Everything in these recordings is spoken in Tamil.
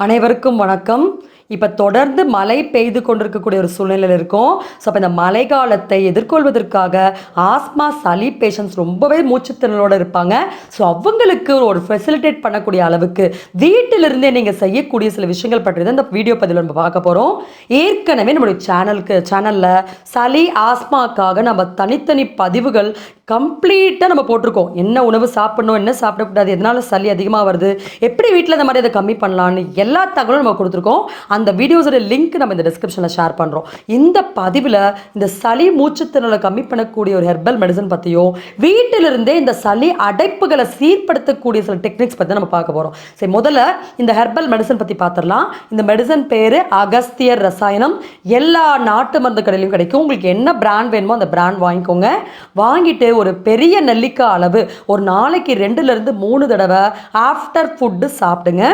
அனைவருக்கும் வணக்கம். இப்போ தொடர்ந்து மழை பெய்து கொண்டிருக்கக்கூடிய ஒரு சூழ்நிலையில் இருக்கும். ஸோ அப்போ இந்த மழை காலத்தை எதிர்கொள்வதற்காக ஆஸ்மா சளி பேஷண்ட்ஸ் ரொம்பவே மூச்சுத்திணறலோடு இருப்பாங்க. ஸோ அவங்களுக்கு ஒரு ஃபெசிலிட்டேட் பண்ணக்கூடிய அளவுக்கு வீட்டிலிருந்தே நீங்கள் செய்யக்கூடிய சில விஷயங்கள் பற்றி தான் இந்த வீடியோ பதிவில் நம்ம பார்க்க போகிறோம். ஏற்கனவே நம்மளுடைய சேனலில் சளி ஆஸ்மாக்காக நம்ம தனித்தனி பதிவுகள் கம்ப்ளீட்டாக நம்ம போட்டிருக்கோம். என்ன உணவு சாப்பிடணும், என்ன சாப்பிடக்கூடாது, எதனால சளி அதிகமாக வருது, எப்படி வீட்டில் இந்த மாதிரி அதை கம்மி பண்ணலான்னு எல்லா தகவலும் நம்ம கொடுத்துருக்கோம். அந்த வீடியோஸோட லிங்க் நம்ம இந்த டிஸ்கிரிப்ஷனில் ஷேர் பண்ணுறோம். இந்த பதிவில் இந்த சளி மூச்சுத்திணறலை கம்மி பண்ணக்கூடிய ஒரு ஹெர்பல் மெடிசன் பற்றியும் வீட்டிலிருந்தே இந்த சளி அடைப்புகளை சீர்படுத்தக்கூடிய சில டெக்னிக்ஸ் பற்றி நம்ம பார்க்க போகிறோம். சரி, முதல்ல இந்த ஹெர்பல் மெடிசன் பற்றி பார்த்துடலாம். இந்த மெடிசன் பேர் அகஸ்தியர் ரசாயனம். எல்லா நாட்டு மருந்து கடையிலும் கிடைக்கும். உங்களுக்கு என்ன பிராண்ட் வேணுமோ அந்த பிராண்ட் வாங்கிக்கோங்க. வாங்கிட்டு ஒரு பெரிய நெல்லிக்காய் அளவு ஒரு நாளைக்கு 2லிருந்து 3 தடவை ஆஃப்டர் ஃபுட்டு சாப்பிடுங்க.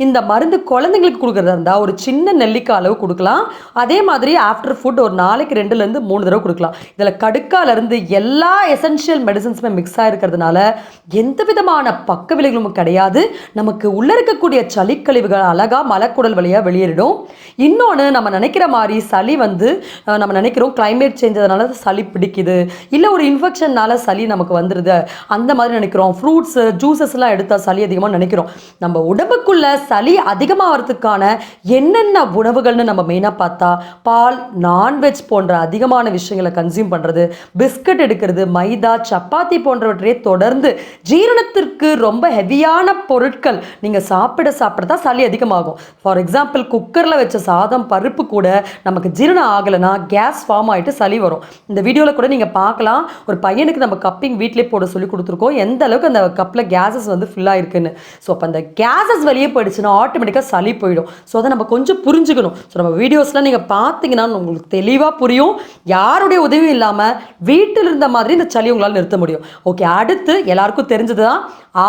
இந்த மருந்து குழந்தைங்களுக்கு கொடுக்குறதா இருந்தால் ஒரு சின்ன நெல்லிக்காய் அளவு கொடுக்கலாம். அதே மாதிரி ஆஃப்டர் ஃபுட் ஒரு நாளைக்கு 2லிருந்து 3 தடவை கொடுக்கலாம். இதில் கடுக்காலேருந்து எல்லா எசென்ஷியல் மெடிசன்ஸுமே மிக்ஸ் ஆகிருக்கிறதுனால எந்த விதமான பக்க விளைவுகளும் கிடையாது. நமக்கு உள்ளே இருக்கக்கூடிய சளிக்கழிவுகள் அழகாக மலக்குடல் வழியாக வெளியேறிடும். இன்னொன்று, நம்ம நினைக்கிற மாதிரி சளி நம்ம நினைக்கிறோம் கிளைமேட் சேஞ்ச் அதனால சளி பிடிக்குது, இல்லை ஒரு இன்ஃபெக்ஷன்னால சளி நமக்கு வந்துடுது அந்த மாதிரி நினைக்கிறோம். ஃப்ரூட்ஸு ஜூஸஸ்லாம் எடுத்தால் சளி அதிகமாக நினைக்கிறோம். நம்ம உடம்புக்குள்ள சளி அதிகமாகிறதுக்கான என்னென்ன உணவுகள்னு நம்ம மெயினாக பார்த்தா பால், நான்வெஜ் போன்ற அதிகமான விஷயங்களை கன்சியூம் பண்ணுறது, பிஸ்கட் எடுக்கிறது, மைதா, சப்பாத்தி போன்றவற்றையே தொடர்ந்து ஜீரணத்திற்கு ரொம்ப ஹெவியான பொருட்கள் நீங்கள் சாப்பிட தான் சளி அதிகமாகும். ஃபார் எக்ஸாம்பிள், குக்கரில் வச்ச சாதம் பருப்பு கூட நமக்கு ஜீரணம் ஆகலைன்னா கேஸ் ஃபார்ம் ஆகிட்டு சளி வரும். இந்த வீடியோவில் கூட நீங்கள் பார்க்கலாம். ஒரு பையனுக்கு நம்ம கப்பிங் வீட்டிலே போட சொல்லி கொடுத்துருக்கோம், எந்த அளவுக்கு அந்த கப்பில் கேஸஸ் ஃபில் ஆகிருக்குன்னு. ஸோ அப்போ அந்த கேஸஸ் வெளியே போயிடுச்சுன்னா ஆட்டோமேட்டிக்காக சளி போயிடும். ஸோ அதை நம்ம கொஞ்சம் புரிஞ்சுக்கணும். ஸோ நம்ம வீடியோஸ்லாம் நீங்கள் பார்த்தீங்கன்னா உங்களுக்கு தெளிவாக புரியும். யாருடைய உதவியும் இல்லாமல் வீட்டில் இருந்த மாதிரி இந்த சளி உங்களால் நிறுத்த முடியும். ஓகே, அடுத்து எல்லாருக்கும் தெரிஞ்சது தான்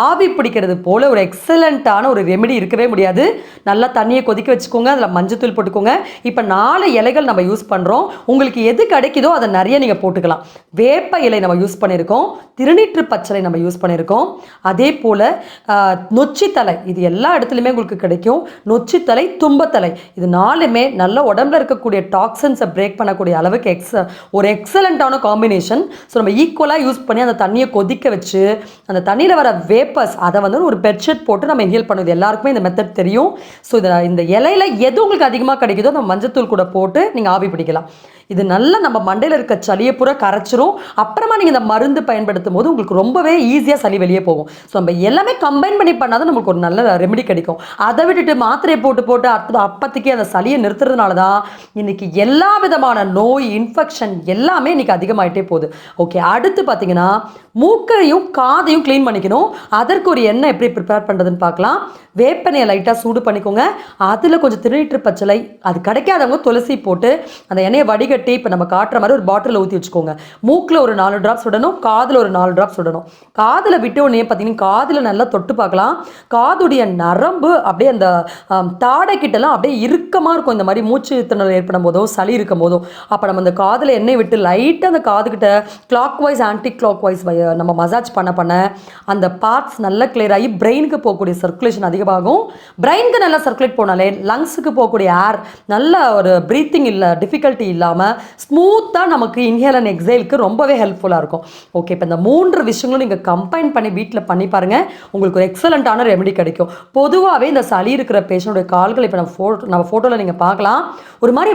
ஆவி பிடிக்கிறது போல் ஒரு எக்ஸலண்ட்டான ஒரு ரெமெடி இருக்கவே முடியாது. நல்லா தண்ணியை கொதிக்க வச்சுக்கோங்க, அதில் மஞ்சத்தூள் போட்டுக்கோங்க. இப்போ 4 இலைகள் நம்ம யூஸ் பண்ணுறோம். உங்களுக்கு எது கிடைக்குதோ அதை நிறைய நீங்கள் போட்டுக்கலாம். வேப்ப இலை நம்ம யூஸ் பண்ணியிருக்கோம், திருநீற்று பச்சளை நம்ம யூஸ் பண்ணியிருக்கோம், அதே போல் நொச்சித்தலை, இது எல்லா இடத்துலையுமே உங்களுக்கு கிடைக்கும். நொச்சித்தலை, தும்பத்தலை, இது 4மே நல்ல உடம்புல இருக்கக்கூடிய டாக்ஸன்ஸை பிரேக் பண்ணக்கூடிய அளவுக்கு ஒரு எக்ஸலண்ட்டான காம்பினேஷன். ஸோ நம்ம ஈக்குவலாக யூஸ் பண்ணி அந்த தண்ணியை கொதிக்க வச்சு அந்த தண்ணியில் வர வேப்பர்ஸ் அதை ஒரு பெட்ஷீட் போட்டு நம்ம இன்ஹேல் பண்ணுவது எல்லாருக்குமே இந்த மெத்தட் தெரியும். ஸோ இந்த இலையில் எது உங்களுக்கு அதிகமாக கிடைக்குதோ நம்ம மஞ்சத்தூள் கூட போட்டு நீங்கள் ஆவி பிடிக்கலாம். இது நல்லா நம்ம மண்டையில் இருக்க சளியை பூரா கரைச்சிரும். அப்புறமா நீங்கள் இந்த மருந்து பயன்படுத்தும் போது உங்களுக்கு ரொம்பவே ஈஸியாக சளி வெளியே போகும். ஸோ நம்ம எல்லாமே கம்பைன் பண்ணி பண்ணாதான் நம்மளுக்கு ஒரு நல்ல ரெமெடி கிடைக்கும். அதை விட்டுட்டு மாத்திரையை போட்டு அப்பத்துக்கே அந்த சளியை நிறுத்துறதுனால தான் இன்னைக்கு எல்லா விதமான நோய், இன்ஃபெக்ஷன் எல்லாமே இன்னைக்கு அதிகமாகிட்டே போகுது. ஓகே, அடுத்து பார்த்தீங்கன்னா மூக்கையும் காதையும் க்ளீன் பண்ணிக்கணும். அதற்கு ஒரு எண்ணெய் எப்படி ப்ரிப்பேர் பண்ணுறதுன்னு பார்க்கலாம். வேப்பெண்ணெயை லைட்டாக சூடு பண்ணிக்கோங்க. அதில் கொஞ்சம் திருநீற்று பச்சளை, அது கிடைக்காதவங்க துளசி போட்டு அந்த எண்ணெயை வடிகட்டி இப்போ நம்ம காட்டுற மாதிரி ஒரு பாட்டிலில் ஊற்றி வச்சுக்கோங்க. மூக்கில் ஒரு 4 ட்ராப்ஸ் விடணும், காதில் ஒரு 4 ட்ராப்ஸ் விடணும். காதில் விட்ட உடனே பார்த்தீங்கன்னா காதில் நல்லா தொட்டு பார்க்கலாம். காதுடைய நரம்பு அப்படியே அந்த தாடைக்கிட்டலாம் அப்படியே இறுக்கமாக இருக்கும். இந்த மாதிரி மூச்சு திணறல் ஏற்படும் போதோ சளி இருக்கும் போதோ அப்போ நம்ம அந்த காதில் எண்ணெய் விட்டு லைட்டாக அந்த காதுகிட்ட clockwise anticlockwise நம்ம மசாஜ் பண்ண அந்த பார்ட்ஸ் நல்லா கிளியர் ஆகி பிரெயினுக்கு போகக்கூடிய சர்க்குலேஷன் அதிகமாகும். பிரெயினுக்கு நல்லா சர்க்குலேட் போனாலே லங்ஸுக்கு போகக்கூடிய ஏர் நல்ல ஒரு ப்ரீத்திங் டிஃபிகல்ட்டி இல்லாமல் ஸ்மூத்தாக நமக்கு இன்ஹேல் அண்ட் எக்ஸேலுக்கு ரொம்பவே ஹெல்ப்ஃபுல்லாக இருக்கும். ஓகே, இப்போ இந்த 3 விஷயங்களும் நீங்கள் கம்பைன் பண்ணி வீட்டில் பண்ணி பாருங்கள், உங்களுக்கு ஒரு எக்ஸலண்ட்டான ரெமெடி கிடைக்கும். பொதுவாகவே இந்த சளி இருக்கிற பேஷண்ட்டுடைய கால்கள் இப்போ நம்ம ஃபோட்டோவில் நீங்கள் பார்க்கலாம், ஒரு மாதிரி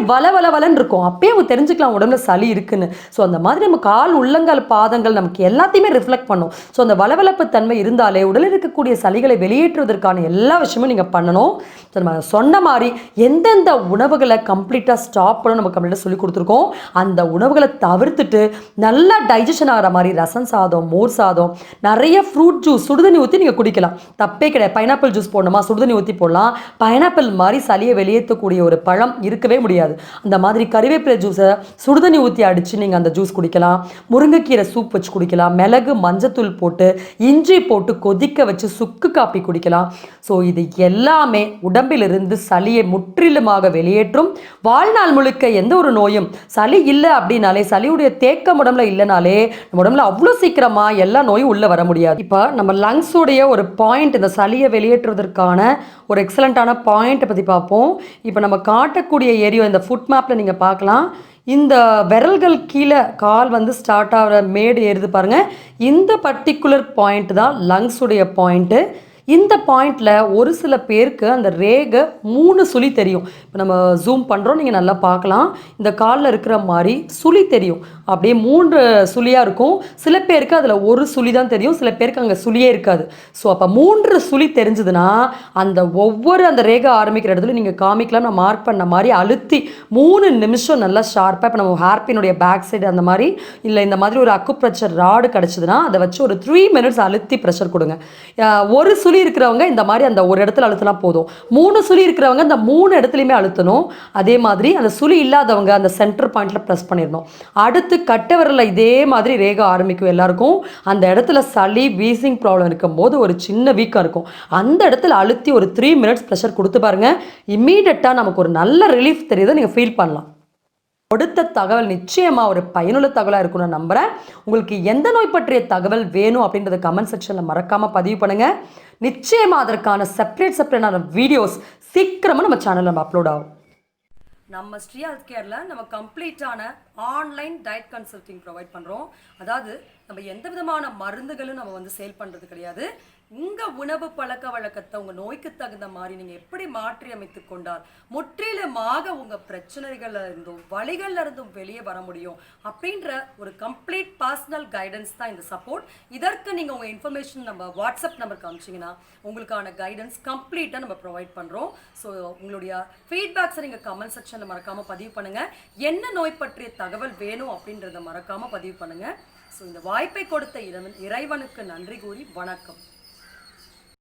வலன்னு இருக்கும். அப்பயே அவங்க தெரிஞ்சுக்கலாம் உடம்புல சளி இருக்குன்னு. ஸோ அந்த மாதிரி நம்ம கால், உள்ளங்கால், பாதங்கள் நமக்கு எல்லாத்தையுமே ரிஃப்ளெக்ட் பண்ணும். ஸோ அந்த வளவளப்பு தன்மை இருந்தாலே உடலில் இருக்கக்கூடிய சளிகளை வெளியேற்றுவதற்கான எல்லா விஷயமும் நீங்கள் பண்ணணும். ஸோ நம்ம சொன்ன மாதிரி எந்தெந்த உணவுகளை கம்ப்ளீட்டாக ஸ்டாப் பண்ணணும் நம்ம கம்ப்ளீட்டாக சொல்லி கொடுத்துருக்கோம். அந்த உணவுகளை தவிர்த்துட்டு நல்லா டைஜஷன் ஆகிற மாதிரி ரசம் சாதம், மோர் சாதம், நிறைய ஃப்ரூட் ஜூஸ், சுடுதண்ணி ஊற்றி நீங்கள் குடிக்கலாம், தப்பே கிடையாது. பைனாப்பிள் ஜூஸ் போடணுமா, சுடுதண்ணி ஊற்றி போடலாம். பைனாப்பிள் மாதிரி சளியை வெளியேற்றக்கூடிய ஒரு பழம் இருக்கவே முடியாது. அந்த மாதிரி கறிவேப்பிலை ஜூஸை சுடுதண்ணி ஊற்றி அடித்து நீங்கள் அந்த ஜூஸ் குடிக்கலாம். முருங்கைக்கீரை சூப் வச்சு குடிக்கலாம். மிளகு, மஞ்சத்தூள் போட்டு இஞ்சி போட்டு கொதிக்க வச்சு சுக்கு காப்பி குடிக்கலாம். ஸோ இது எல்லாமே உடம்பிலிருந்து சளியை முற்றிலுமாக வெளியேற்றும். வாழ்நாள் முழுக்க எந்த ஒரு நோயும் சளி இல்லை அப்படின்னாலே, சளியுடைய தேக்கம் உடம்புல இல்லைனாலே நம்ம உடம்புல அவ்வளோ சீக்கிரமாக எல்லா நோயும் உள்ளே வர முடியாது. இப்போ நம்ம லங்ஸுடைய ஒரு பாயிண்ட், இந்த சளியை வெளியேற்றுவதற்கான ஒரு எக்ஸலண்ட்டான பாயிண்ட்டை பற்றி பார்ப்போம். இப்போ நம்ம காட்டக்கூடிய ஏரியா இந்த ஃபுட் மேப்பில் நீங்கள் பார்க்கலாம். இந்த விரல்கள் கீழே கால் வந்து ஸ்டார்ட் ஆகிற மேடு ஏறுது பாருங்கள். இந்த பர்டிகுலர் பாயிண்ட் தான் லங்ஸுடைய பாயிண்ட்டு. இந்த பாயிண்டில் ஒரு சில பேருக்கு அந்த ரேகை 3 சுழி தெரியும். இப்போ நம்ம ஜூம் பண்ணுறோம், நீங்கள் நல்லா பார்க்கலாம். இந்த காலில் இருக்கிற மாதிரி சுழி தெரியும். அப்படியே 3 சுழியாக இருக்கும். சில பேருக்கு அதில் ஒரு சுழி தான் தெரியும், சில பேருக்கு அங்கே சுழியே இருக்காது. ஸோ அப்போ 3 சுழி தெரிஞ்சதுன்னா அந்த ஒவ்வொரு அந்த ரேகை ஆரம்பிக்கிற இடத்துல நீங்கள் காமிக்கலாம். நான் மார்க் பண்ண மாதிரி அழுத்தி 3 நிமிஷம் நல்லா ஷார்ப்பாக, இப்போ நம்ம ஹேர்பினுடைய பேக் சைடு அந்த மாதிரி இல்லை இந்த மாதிரி ஒரு அக்குப்ரெஷர் ராடு கிடச்சிதுன்னா அதை வச்சு ஒரு 3 மினிட்ஸ் அழுத்தி ப்ரெஷர் கொடுங்க. ஒரு சுழி இருக்கிறவங்க இந்த மாதிரி அந்த ஒரு இடத்துல அழுத்தினா போதும். 3 சுழி இருக்கிறவங்க அந்த 3 இடத்துலையுமே அழுத்தணும். அதே மாதிரி அந்த சுழி இல்லாதவங்க அந்த சென்டர் பாயிண்ட்ல ப்ரெஸ் பண்ணிடணும். அடுத்து கட்டை விரல்ல இதே மாதிரி ரேகை ஆரம்பிக்கும் எல்லாருக்கும். அந்த இடத்துல சளி வீசிங் ப்ராப்ளம் இருக்கும்போது ஒரு சின்ன வீக்கம் இருக்கும். அந்த இடத்துல அழுத்தி ஒரு 3 மினிட்ஸ் ப்ரெஷர் கொடுத்து பாருங்க. இம்மீடியட்டாக நமக்கு ஒரு நல்ல ரிலீஃப் தெரியுது, நீங்கள் ஃபீல் பண்ணலாம். கொடுத்த தகவல் நிச்சயமாக ஒரு பயனுள்ள தகவலாக இருக்கும்னு நான் நம்புகிறேன். உங்களுக்கு எந்த நோய் பற்றிய தகவல் வேணும் அப்படின்றத கமெண்ட் செக்ஷனில் மறக்காமல் பதிவு பண்ணுங்கள். நிச்சயமாக அதற்கான செப்பரேட்டான வீடியோஸ் சீக்கிரமாக நம்ம சேனலில் நம்ம அப்லோட் ஆகும். நம்ம ஸ்ரீயா ஹெல்த் கேரில் நம்ம கம்ப்ளீட்டான ஆன்லைன் டயட் கன்சல்டிங் ப்ரொவைட் பண்ணுறோம். அதாவது நம்ம எந்த விதமான மருந்துகளும் நம்ம வந்து சேல் பண்ணுறது கிடையாது. உங்கள் உணவு பழக்க வழக்கத்தை உங்கள் நோய்க்கு தகுந்த மாதிரி நீங்கள் எப்படி மாற்றி அமைத்து கொண்டால் முற்றிலுமாக உங்கள் பிரச்சனைகள்ல இருந்தும் வலிகள்ல இருந்தும் வெளியே வர முடியும் அப்படின்ற ஒரு கம்ப்ளீட் பர்சனல் கைடன்ஸ் தான் இந்த சப்போர்ட். இதற்கு நீங்கள் உங்கள் இன்ஃபர்மேஷன் நம்ம வாட்ஸ்அப் நம்பருக்கு அனுப்பிச்சிங்கன்னா உங்களுக்கான கைடன்ஸ் கம்ப்ளீட்டாக நம்ம ப்ரொவைட் பண்ணுறோம். ஸோ உங்களுடைய ஃபீட்பேக்ஸை நீங்கள் கமெண்ட் செக்ஷனில் மறக்காமல் பதிவு பண்ணுங்கள். என்ன நோய் பற்றிய தகவல் வேணும் அப்படின்றத மறக்காமல் பதிவு பண்ணுங்கள். ஸோ இந்த வாய்ப்பை கொடுத்த இறைவனுக்கு நன்றி கூறி வணக்கம்.